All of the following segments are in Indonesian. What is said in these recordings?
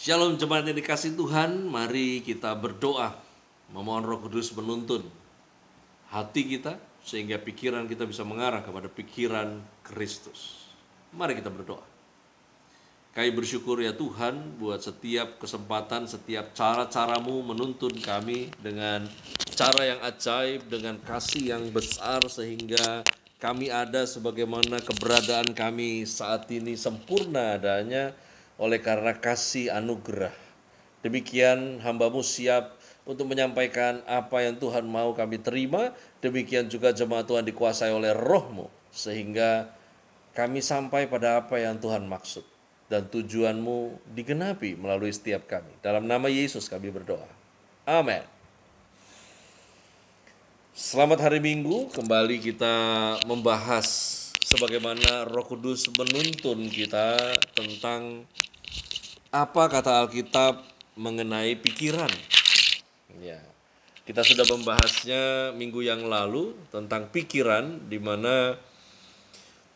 Shalom jemaat yang dikasih Tuhan, mari kita berdoa. Memohon Roh Kudus menuntun hati kita sehingga pikiran kita bisa mengarah kepada pikiran Kristus. Mari kita berdoa. Kami bersyukur ya Tuhan buat setiap kesempatan, setiap cara-caramu menuntun kami dengan cara yang ajaib, dengan kasih yang besar sehingga kami ada sebagaimana keberadaan kami saat ini sempurna adanya oleh karena kasih anugerah. Demikian hamba-Mu siap untuk menyampaikan apa yang Tuhan mau kami terima. Demikian juga jemaat Tuhan dikuasai oleh Roh-Mu sehingga kami sampai pada apa yang Tuhan maksud dan tujuan-Mu digenapi melalui setiap kami. Dalam nama Yesus kami berdoa. Amin. Selamat hari Minggu, kembali kita membahas sebagaimana Roh Kudus menuntun kita tentang apa kata Alkitab mengenai pikiran. Ya, kita sudah membahasnya minggu yang lalu tentang pikiran, di mana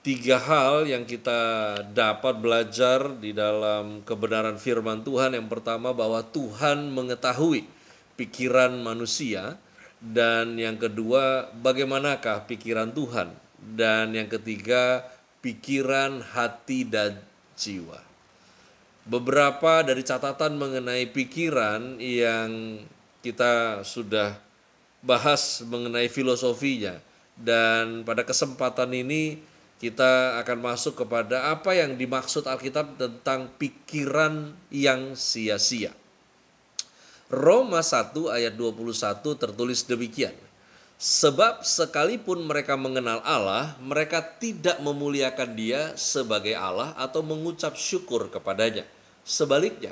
3 hal yang kita dapat belajar di dalam kebenaran firman Tuhan. Yang pertama, bahwa Tuhan mengetahui pikiran manusia. Dan yang kedua, bagaimanakah pikiran Tuhan. Dan yang ketiga, pikiran, hati, dan jiwa. Beberapa dari catatan mengenai pikiran yang kita sudah bahas mengenai filosofinya. Dan pada kesempatan ini kita akan masuk kepada apa yang dimaksud Alkitab tentang pikiran yang sia-sia. Roma 1 ayat 21 tertulis demikian. Sebab sekalipun mereka mengenal Allah, mereka tidak memuliakan Dia sebagai Allah atau mengucap syukur kepadanya. Sebaliknya,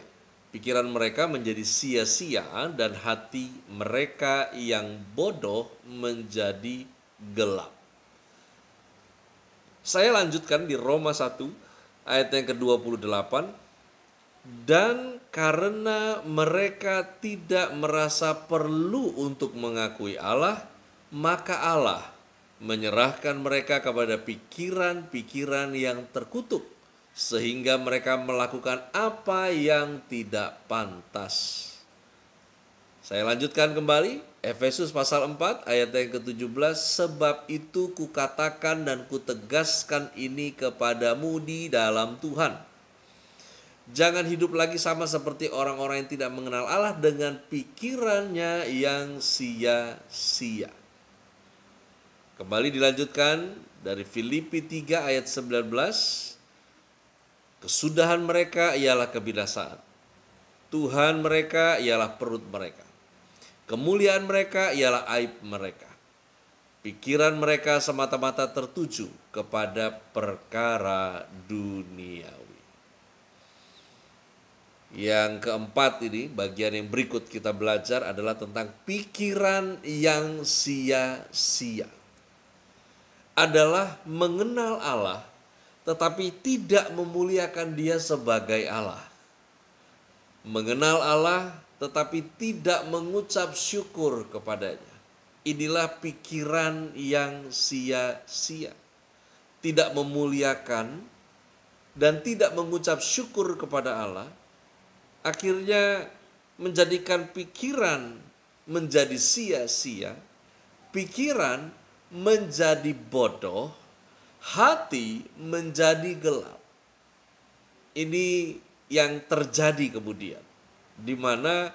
pikiran mereka menjadi sia-sia dan hati mereka yang bodoh menjadi gelap. Saya lanjutkan di Roma 1 ayat yang ke-28. Dan karena mereka tidak merasa perlu untuk mengakui Allah, maka Allah menyerahkan mereka kepada pikiran-pikiran yang terkutuk, sehingga mereka melakukan apa yang tidak pantas. Saya lanjutkan kembali, Efesus pasal 4 ayat yang ke-17, sebab itu kukatakan dan kutegaskan ini kepadamu di dalam Tuhan. Jangan hidup lagi sama seperti orang-orang yang tidak mengenal Allah dengan pikirannya yang sia-sia. Kembali dilanjutkan dari Filipi 3 ayat 19. Kesudahan mereka ialah kebinasaan. Tuhan mereka ialah perut mereka. Kemuliaan mereka ialah aib mereka. Pikiran mereka semata-mata tertuju kepada perkara duniawi. Yang keempat ini, bagian yang berikut kita belajar adalah tentang pikiran yang sia-sia. Adalah mengenal Allah tetapi tidak memuliakan Dia sebagai Allah. Mengenal Allah tetapi tidak mengucap syukur kepadanya. Inilah pikiran yang sia-sia. Tidak memuliakan dan tidak mengucap syukur kepada Allah, akhirnya menjadikan pikiran menjadi sia-sia, pikiran menjadi bodoh, hati menjadi gelap. Ini yang terjadi kemudian, di mana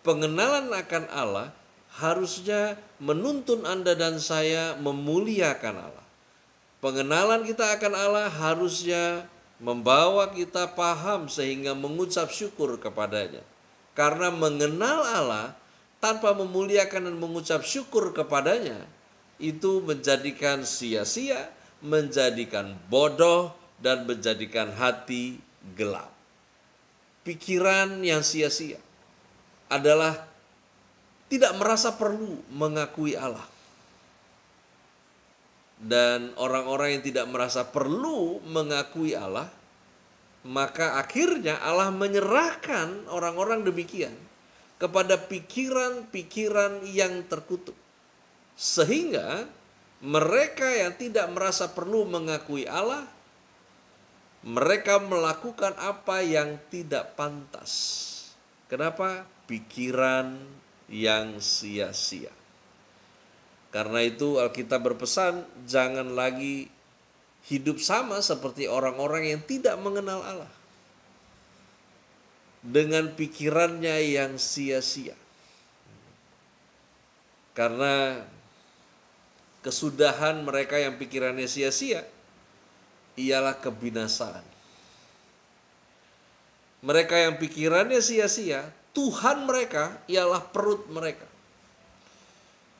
pengenalan akan Allah harusnya menuntun Anda dan saya memuliakan Allah. Pengenalan kita akan Allah harusnya membawa kita paham sehingga mengucap syukur kepadanya. Karena mengenal Allah tanpa memuliakan dan mengucap syukur kepadanya, itu menjadikan sia-sia, menjadikan bodoh, dan menjadikan hati gelap. Pikiran yang sia-sia adalah tidak merasa perlu mengakui Allah. Dan orang-orang yang tidak merasa perlu mengakui Allah, maka akhirnya Allah menyerahkan orang-orang demikian kepada pikiran-pikiran yang terkutuk. Sehingga mereka yang tidak merasa perlu mengakui Allah Mereka melakukan apa yang tidak pantas. Kenapa? Pikiran yang sia-sia. Karena itu Alkitab berpesan, jangan lagi hidup sama seperti orang-orang yang tidak mengenal Allah. Dengan pikirannya yang sia-sia. Karena kesudahan mereka yang pikirannya sia-sia ialah kebinasaan. Mereka yang pikirannya sia-sia, Tuhan mereka ialah perut mereka.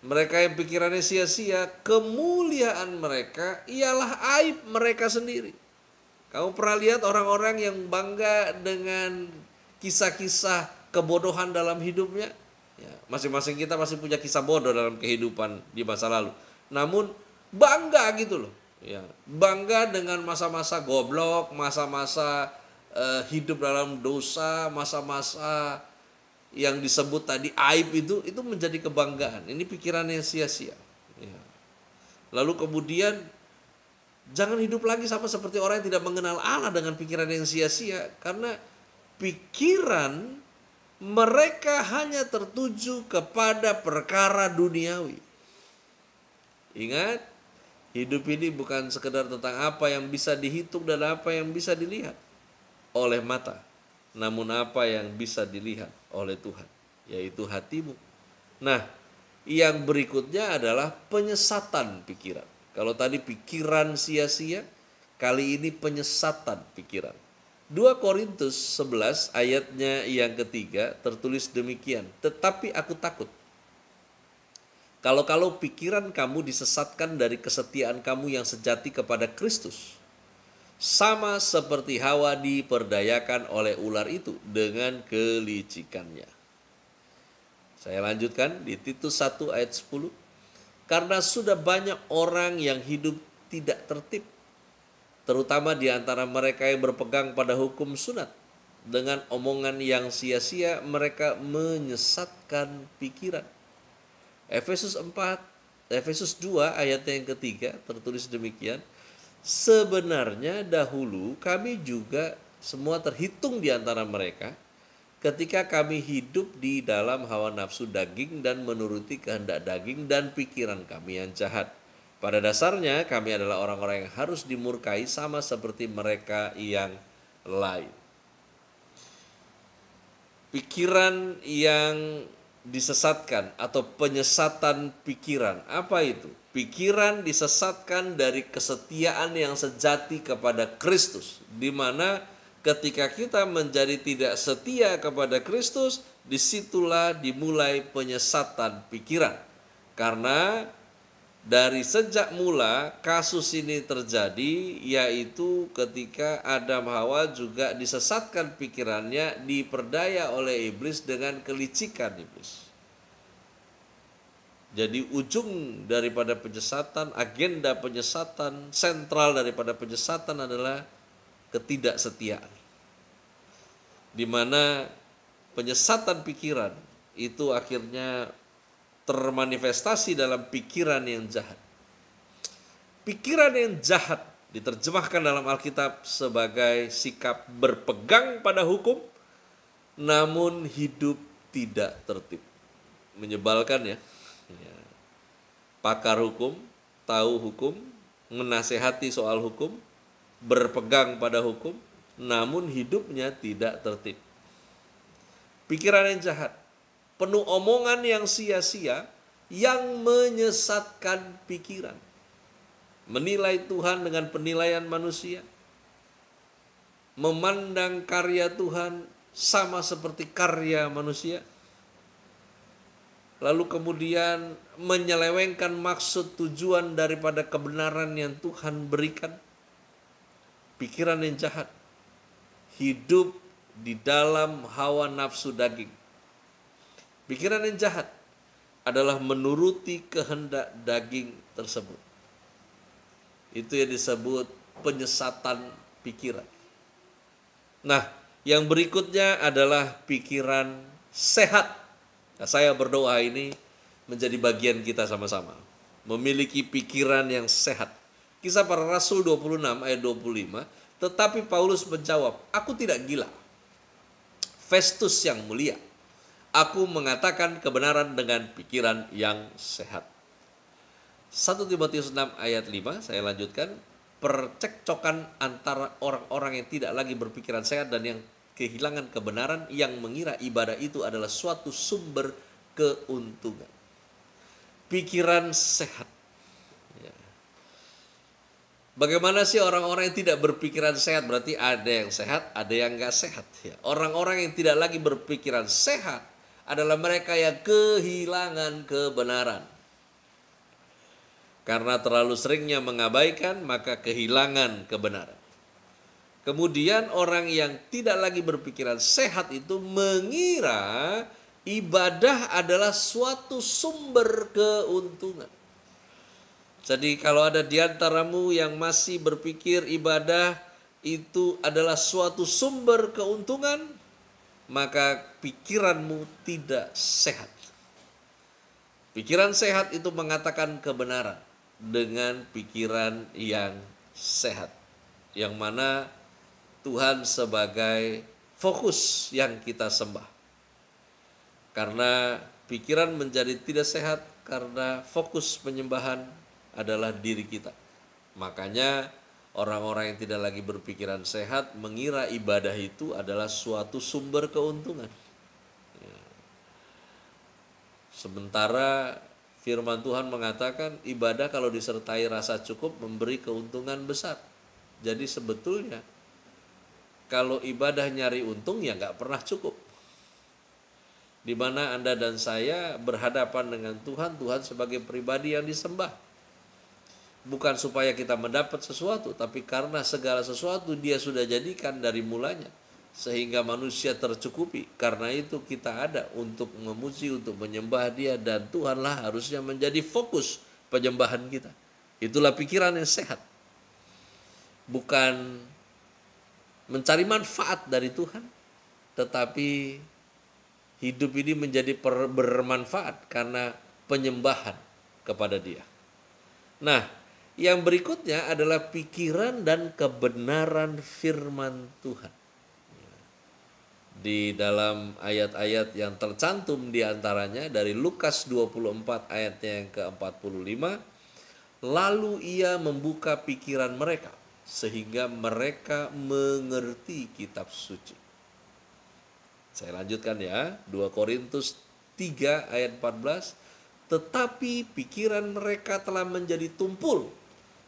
Mereka yang pikirannya sia-sia, kemuliaan mereka ialah aib mereka sendiri. Kamu pernah lihat orang-orang yang bangga dengan kisah-kisah kebodohan dalam hidupnya? Ya, masing-masing kita masih punya kisah bodoh dalam kehidupan di masa lalu. Namun bangga gitu loh. Ya, bangga dengan masa-masa goblok, masa-masa hidup dalam dosa, masa-masa yang disebut tadi aib itu menjadi kebanggaan. Ini pikiran yang sia-sia. Ya. Lalu kemudian jangan hidup lagi sama seperti orang yang tidak mengenal Allah dengan pikiran yang sia-sia, karena pikiran mereka hanya tertuju kepada perkara duniawi. Ingat, hidup ini bukan sekedar tentang apa yang bisa dihitung dan apa yang bisa dilihat oleh mata, namun apa yang bisa dilihat oleh Tuhan, yaitu hatimu. Nah, yang berikutnya adalah penyesatan pikiran. Kalau tadi pikiran sia-sia, kali ini penyesatan pikiran. 2 Korintus 11 ayatnya yang ketiga tertulis demikian. Tetapi aku takut, kalau pikiran kamu disesatkan dari kesetiaan kamu yang sejati kepada Kristus, sama seperti Hawa diperdayakan oleh ular itu dengan kelicikannya. Saya lanjutkan di Titus 1 ayat 10. Karena sudah banyak orang yang hidup tidak tertib, terutama di antara mereka yang berpegang pada hukum sunat. Dengan omongan yang sia-sia mereka menyesatkan pikiran. Efesus 2 ayat yang ketiga tertulis demikian. Sebenarnya dahulu kami juga semua terhitung di antara mereka ketika kami hidup di dalam hawa nafsu daging dan menuruti kehendak daging dan pikiran kami yang jahat. Pada dasarnya kami adalah orang-orang yang harus dimurkai sama seperti mereka yang lain. Pikiran yang disesatkan atau penyesatan pikiran, apa itu? Pikiran disesatkan dari kesetiaan yang sejati kepada Kristus, di mana ketika kita menjadi tidak setia kepada Kristus, disitulah dimulai penyesatan pikiran. Karena dari sejak mula kasus ini terjadi, yaitu ketika Adam Hawa juga disesatkan pikirannya, diperdaya oleh iblis dengan kelicikan iblis. Jadi ujung daripada penyesatan, agenda penyesatan, sentral daripada penyesatan adalah ketidaksetiaan. Di mana penyesatan pikiran itu akhirnya termanifestasi dalam pikiran yang jahat. Pikiran yang jahat diterjemahkan dalam Alkitab sebagai sikap berpegang pada hukum, namun hidup tidak tertib. Menyebalkan ya. Pakar hukum, tahu hukum, menasehati soal hukum, berpegang pada hukum, namun hidupnya tidak tertib. Pikiran yang jahat, penuh omongan yang sia-sia, yang menyesatkan pikiran. Menilai Tuhan dengan penilaian manusia. Memandang karya Tuhan sama seperti karya manusia. Lalu kemudian menyelewengkan maksud tujuan daripada kebenaran yang Tuhan berikan. Pikiran yang jahat. Hidup di dalam hawa nafsu daging. Pikiran yang jahat adalah menuruti kehendak daging tersebut. Itu yang disebut penyesatan pikiran. Nah, yang berikutnya adalah pikiran sehat. Nah, saya berdoa ini menjadi bagian kita sama-sama. Memiliki pikiran yang sehat. Kisah Para Rasul 26 ayat 25. Tetapi Paulus menjawab, aku tidak gila. Festus yang mulia, aku mengatakan kebenaran dengan pikiran yang sehat. 1 Timotius 6 ayat 5, saya lanjutkan. Percekcokan antara orang-orang yang tidak lagi berpikiran sehat dan yang kehilangan kebenaran, yang mengira ibadah itu adalah suatu sumber keuntungan. Pikiran sehat. Ya. Bagaimana sih orang-orang yang tidak berpikiran sehat? Berarti ada yang sehat, ada yang nggak sehat. Ya. Orang-orang yang tidak lagi berpikiran sehat adalah mereka yang kehilangan kebenaran. Karena terlalu seringnya mengabaikan, maka kehilangan kebenaran. Kemudian orang yang tidak lagi berpikiran sehat itu mengira ibadah adalah suatu sumber keuntungan. Jadi kalau ada di antaramu yang masih berpikir ibadah itu adalah suatu sumber keuntungan, maka pikiranmu tidak sehat. Pikiran sehat itu mengatakan kebenaran dengan pikiran yang sehat, yang mana Tuhan sebagai fokus yang kita sembah. Karena pikiran menjadi tidak sehat karena fokus penyembahan adalah diri kita. Makanya orang-orang yang tidak lagi berpikiran sehat mengira ibadah itu adalah suatu sumber keuntungan. Sementara firman Tuhan mengatakan ibadah kalau disertai rasa cukup memberi keuntungan besar. Jadi sebetulnya kalau ibadah nyari untung ya nggak pernah cukup. Di mana Anda dan saya berhadapan dengan Tuhan, Tuhan sebagai pribadi yang disembah. Bukan supaya kita mendapat sesuatu, tapi karena segala sesuatu Dia sudah jadikan dari mulanya. Sehingga manusia tercukupi. Karena itu kita ada untuk memuji, untuk menyembah Dia. Dan Tuhanlah harusnya menjadi fokus penyembahan kita. Itulah pikiran yang sehat. Bukan mencari manfaat dari Tuhan, tetapi hidup ini menjadi bermanfaat karena penyembahan kepada Dia. Nah, yang berikutnya adalah pikiran dan kebenaran firman Tuhan. Di dalam ayat-ayat yang tercantum di antaranya dari Lukas 24 ayatnya yang ke-45, lalu Ia membuka pikiran mereka sehingga mereka mengerti kitab suci. Saya lanjutkan ya, 2 Korintus 3 ayat 14. Tetapi pikiran mereka telah menjadi tumpul,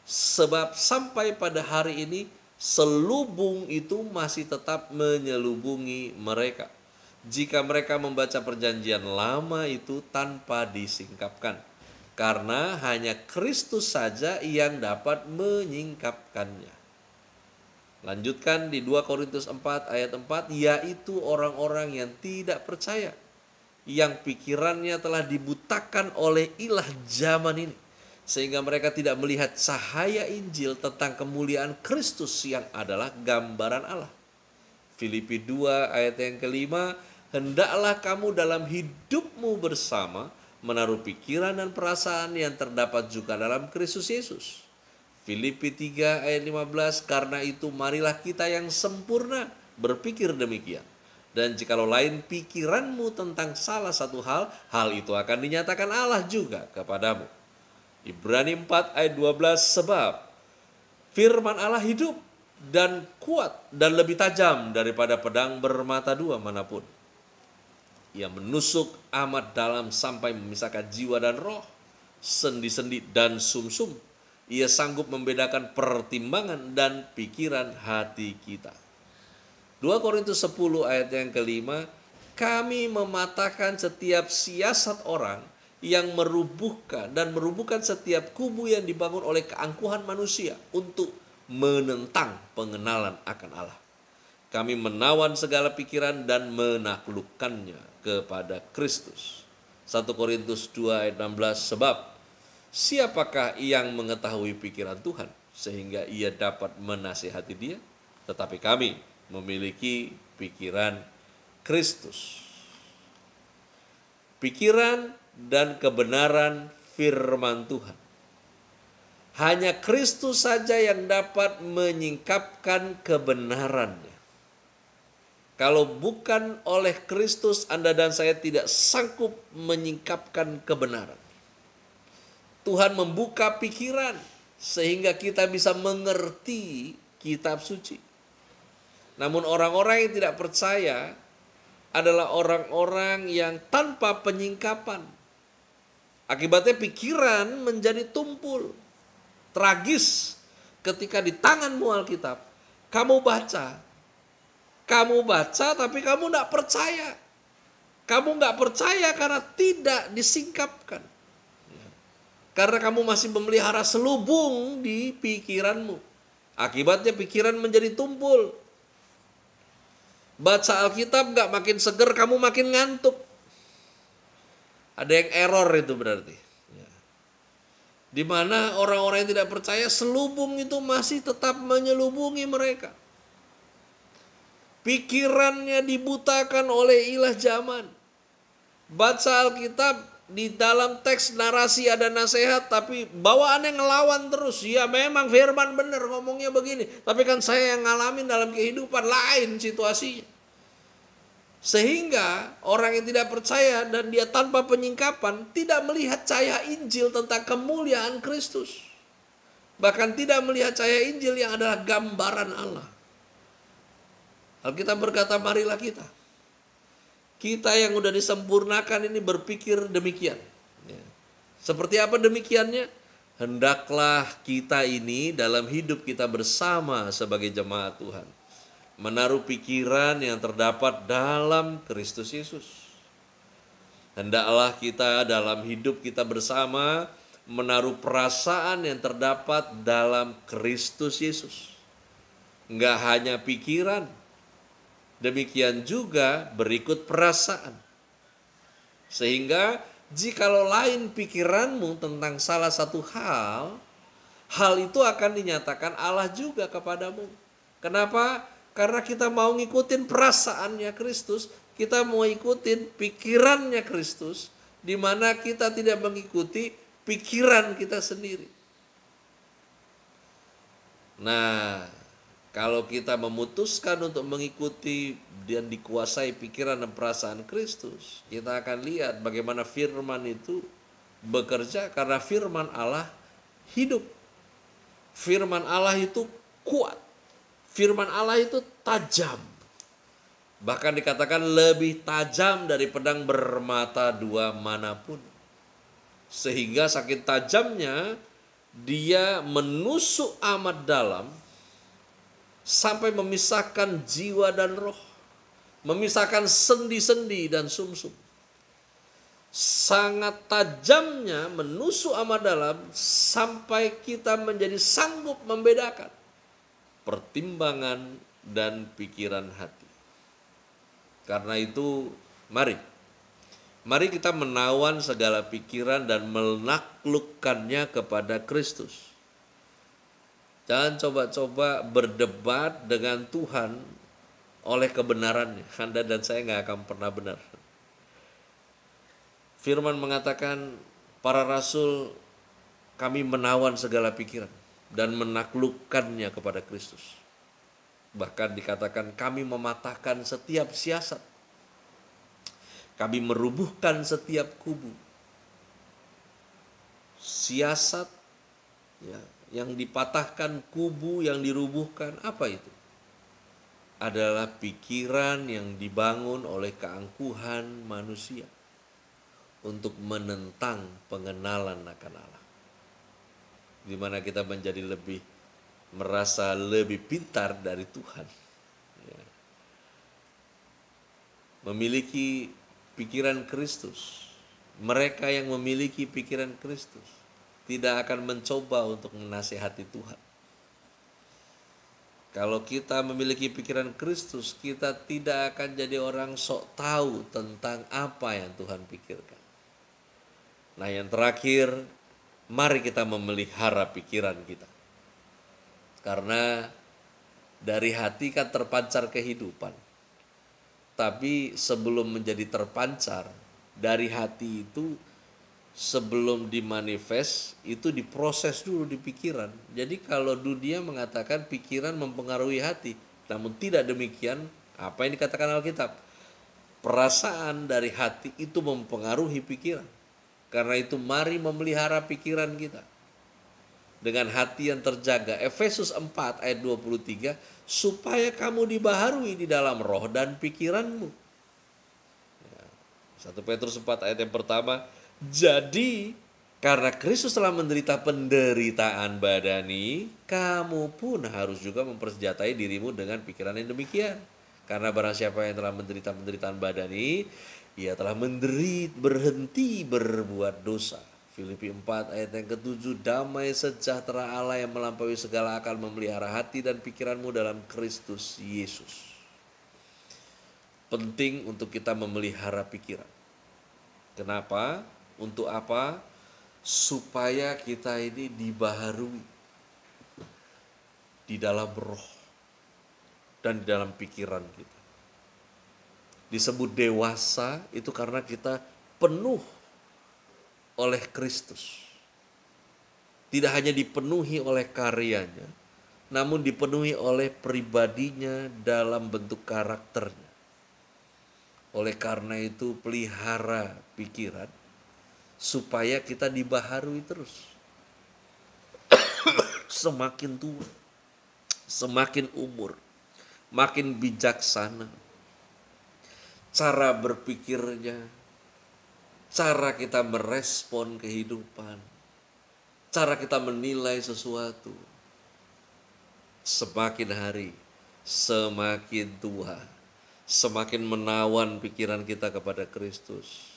sebab sampai pada hari ini selubung itu masih tetap menyelubungi mereka. Jika mereka membaca perjanjian lama itu tanpa disingkapkan. Karena hanya Kristus saja yang dapat menyingkapkannya. Lanjutkan di 2 Korintus 4 ayat 4, yaitu orang-orang yang tidak percaya, yang pikirannya telah dibutakan oleh ilah zaman ini, sehingga mereka tidak melihat cahaya Injil tentang kemuliaan Kristus yang adalah gambaran Allah. Filipi 2 ayat yang kelima, hendaklah kamu dalam hidupmu bersama menaruh pikiran dan perasaan yang terdapat juga dalam Kristus Yesus. Filipi 3 ayat 15, karena itu marilah kita yang sempurna berpikir demikian. Dan jikalau lain pikiranmu tentang salah satu hal, hal itu akan dinyatakan Allah juga kepadamu. Ibrani 4 ayat 12, sebab firman Allah hidup dan kuat dan lebih tajam daripada pedang bermata dua manapun. Ia menusuk amat dalam sampai memisahkan jiwa dan roh, sendi-sendi dan sumsum. Ia sanggup membedakan pertimbangan dan pikiran hati kita. 2 Korintus 10 ayat yang kelima, kami mematahkan setiap siasat orang yang merubuhkan setiap kubu yang dibangun oleh keangkuhan manusia untuk menentang pengenalan akan Allah. Kami menawan segala pikiran dan menaklukkannya kepada Kristus. 1 Korintus 2 ayat 16, sebab siapakah yang mengetahui pikiran Tuhan sehingga ia dapat menasihati Dia? Tetapi kami memiliki pikiran Kristus. Pikiran dan kebenaran firman Tuhan Hanya Kristus saja yang dapat menyingkapkan kebenarannya. Kalau bukan oleh Kristus, Anda dan saya tidak sanggup menyingkapkan kebenaran. Tuhan membuka pikiran sehingga kita bisa mengerti kitab suci. Namun orang-orang yang tidak percaya adalah orang-orang yang tanpa penyingkapan. Akibatnya pikiran menjadi tumpul. Tragis ketika di tanganmu Alkitab, kamu baca tapi kamu tidak percaya. Kamu nggak percaya karena tidak disingkapkan. Karena kamu masih memelihara selubung di pikiranmu. Akibatnya pikiran menjadi tumpul. Baca Alkitab nggak makin seger, kamu makin ngantuk. Ada yang error itu berarti. Di mana orang-orang yang tidak percaya, selubung itu masih tetap menyelubungi mereka. Pikirannya dibutakan oleh ilah zaman. Baca Alkitab, di dalam teks narasi ada nasihat, tapi bawaannya ngelawan terus. Ya memang firman benar ngomongnya begini, tapi kan saya yang ngalamin dalam kehidupan lain situasinya. Sehingga orang yang tidak percaya dan dia tanpa penyingkapan tidak melihat cahaya Injil tentang kemuliaan Kristus. Bahkan tidak melihat cahaya Injil yang adalah gambaran Allah. Alkitab berkata, marilah kita yang udah disempurnakan ini berpikir demikian. Seperti apa demikiannya? Hendaklah kita ini dalam hidup kita bersama sebagai jemaat Tuhan menaruh pikiran yang terdapat dalam Kristus Yesus. Hendaklah kita dalam hidup kita bersama menaruh perasaan yang terdapat dalam Kristus Yesus. Enggak hanya pikiran, demikian juga berikut perasaan. Sehingga jikalau lain pikiranmu tentang salah satu hal itu akan dinyatakan Allah juga kepadamu. Kenapa? Karena kita mau ngikutin perasaannya Kristus, kita mau ikutin pikirannya Kristus, di mana kita tidak mengikuti pikiran kita sendiri. Nah, kalau kita memutuskan untuk mengikuti dan dikuasai pikiran dan perasaan Kristus, kita akan lihat bagaimana firman itu bekerja, karena firman Allah hidup. Firman Allah itu kuat. Firman Allah itu tajam. Bahkan dikatakan lebih tajam dari pedang bermata dua manapun. Sehingga saking tajamnya dia menusuk amat dalam sampai memisahkan jiwa dan roh. Memisahkan sendi-sendi dan sumsum. Sangat tajamnya menusuk amat dalam sampai kita menjadi sanggup membedakan pertimbangan dan pikiran hati. Karena itu mari kita menawan segala pikiran dan menaklukkannya kepada Kristus. Jangan coba-coba berdebat dengan Tuhan oleh kebenarannya. Anda dan saya nggak akan pernah benar. Firman mengatakan, para rasul kami menawan segala pikiran dan menaklukkannya kepada Kristus. Bahkan dikatakan kami mematahkan setiap siasat. Kami merubuhkan setiap kubu. Siasat ya, yang dipatahkan, kubu yang dirubuhkan, apa itu? Adalah pikiran yang dibangun oleh keangkuhan manusia untuk menentang pengenalan akan Allah. Di mana kita menjadi merasa lebih pintar dari Tuhan. Ya. Memiliki pikiran Kristus. Mereka yang memiliki pikiran Kristus tidak akan mencoba untuk menasihati Tuhan. Kalau kita memiliki pikiran Kristus, kita tidak akan jadi orang sok tahu tentang apa yang Tuhan pikirkan. Nah, yang terakhir, mari kita memelihara pikiran kita. Karena dari hati kan terpancar kehidupan. Tapi sebelum menjadi terpancar, dari hati itu sebelum dimanifest itu diproses dulu di pikiran. Jadi kalau dunia mengatakan pikiran mempengaruhi hati, namun tidak demikian apa yang dikatakan Alkitab. Perasaan dari hati itu mempengaruhi pikiran. Karena itu mari memelihara pikiran kita dengan hati yang terjaga. Efesus 4 ayat 23, supaya kamu dibaharui di dalam roh dan pikiranmu. 1 Petrus 4 ayat yang pertama, jadi karena Kristus telah menderita penderitaan badani, kamu pun harus juga mempersenjatai dirimu dengan pikiran yang demikian. Karena barang siapa yang telah menderita penderitaan badani, ia telah berhenti berbuat dosa. Filipi 4 ayat yang ke-7, damai sejahtera Allah yang melampaui segala akal memelihara hati dan pikiranmu dalam Kristus Yesus. Penting untuk kita memelihara pikiran. Kenapa? Untuk apa? Supaya kita ini dibaharui di dalam roh dan di dalam pikiran kita. Disebut dewasa itu karena kita penuh oleh Kristus. Tidak hanya dipenuhi oleh karyanya, namun dipenuhi oleh pribadinya dalam bentuk karakternya. Oleh karena itu pelihara pikiran supaya kita dibaharui terus. Semakin tua, semakin umur, makin bijaksana. Cara berpikirnya, cara kita merespon kehidupan, cara kita menilai sesuatu. Semakin hari, semakin tua, semakin menawan pikiran kita kepada Kristus,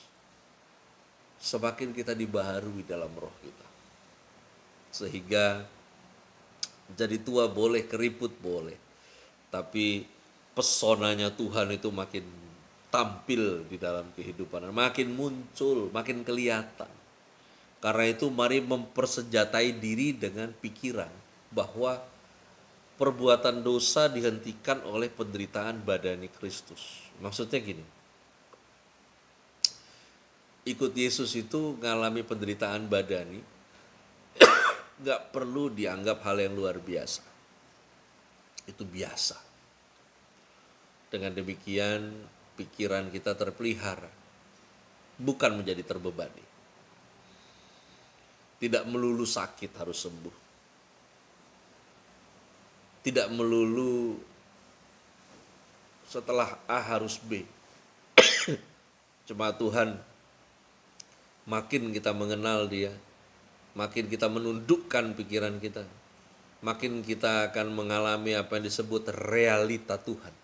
semakin kita dibaharui dalam roh kita. Sehingga jadi tua boleh, keriput boleh, tapi pesonanya Tuhan itu makin tampil di dalam kehidupan, makin muncul, makin kelihatan. Karena itu mari mempersenjatai diri dengan pikiran bahwa perbuatan dosa dihentikan oleh penderitaan badani Kristus. Maksudnya gini, ikut Yesus itu ngalami penderitaan badani, gak perlu dianggap hal yang luar biasa. Itu biasa. Dengan demikian pikiran kita terpelihara, bukan menjadi terbebani. Tidak melulu sakit harus sembuh. Tidak melulu setelah A harus B. Cuma Tuhan, makin kita mengenal Dia, makin kita menundukkan pikiran kita, makin kita akan mengalami apa yang disebut realita Tuhan.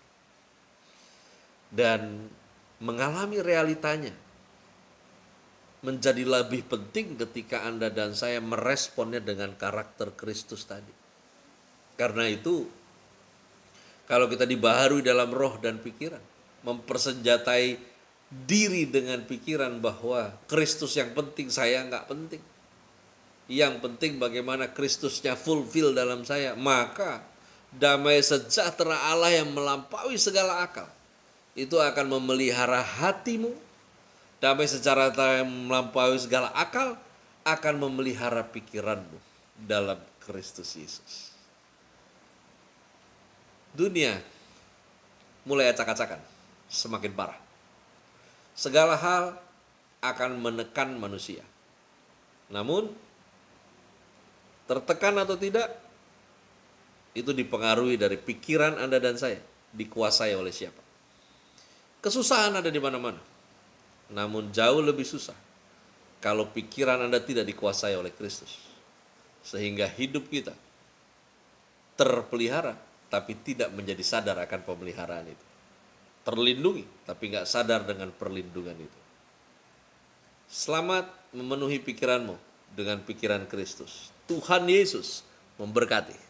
Dan mengalami realitanya menjadi lebih penting ketika Anda dan saya meresponnya dengan karakter Kristus tadi. Karena itu, kalau kita dibaharui dalam roh dan pikiran, mempersenjatai diri dengan pikiran bahwa Kristus yang penting, saya nggak penting. Yang penting bagaimana Kristusnya fulfill dalam saya, maka damai sejahtera Allah yang melampaui segala akal itu akan memelihara hatimu. Damai sejahtera yang melampaui segala akal akan memelihara pikiranmu dalam Kristus Yesus. Dunia mulai acak-acakan, semakin parah. Segala hal akan menekan manusia. Namun, tertekan atau tidak, itu dipengaruhi dari pikiran Anda dan saya, dikuasai oleh siapa. Kesusahan ada di mana-mana. Namun jauh lebih susah kalau pikiran Anda tidak dikuasai oleh Kristus. Sehingga hidup kita terpelihara, tapi tidak menjadi sadar akan pemeliharaan itu. Terlindungi, tapi nggak sadar dengan perlindungan itu. Selamat memenuhi pikiranmu dengan pikiran Kristus. Tuhan Yesus memberkati.